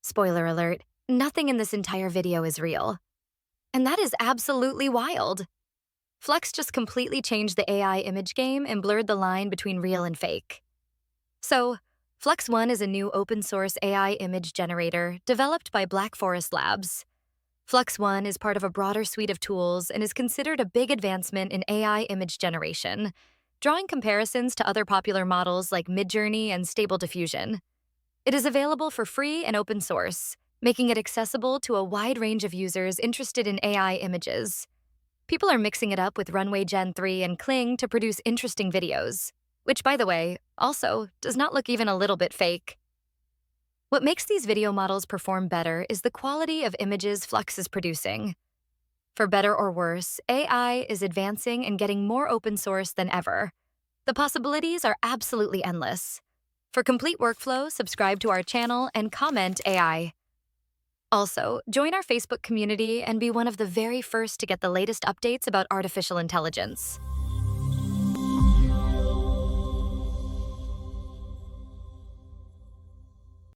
Spoiler alert, nothing in this entire video is real. And that is absolutely wild. Flux just completely changed the AI image game and blurred the line between real and fake. So, Flux One is a new open-source AI image generator developed by Black Forest Labs. Flux One is part of a broader suite of tools and is considered a big advancement in AI image generation, drawing comparisons to other popular models like Midjourney and Stable Diffusion. It is available for free and open source, making it accessible to a wide range of users interested in AI images. People are mixing it up with Runway Gen-3 and Kling to produce interesting videos, which, by the way, also does not look even a little bit fake. What makes these video models perform better is the quality of images Flux is producing. For better or worse, AI is advancing and getting more open source than ever. The possibilities are absolutely endless. For complete workflow, subscribe to our channel and comment AI. Also, join our Facebook community and be one of the very first to get the latest updates about artificial intelligence.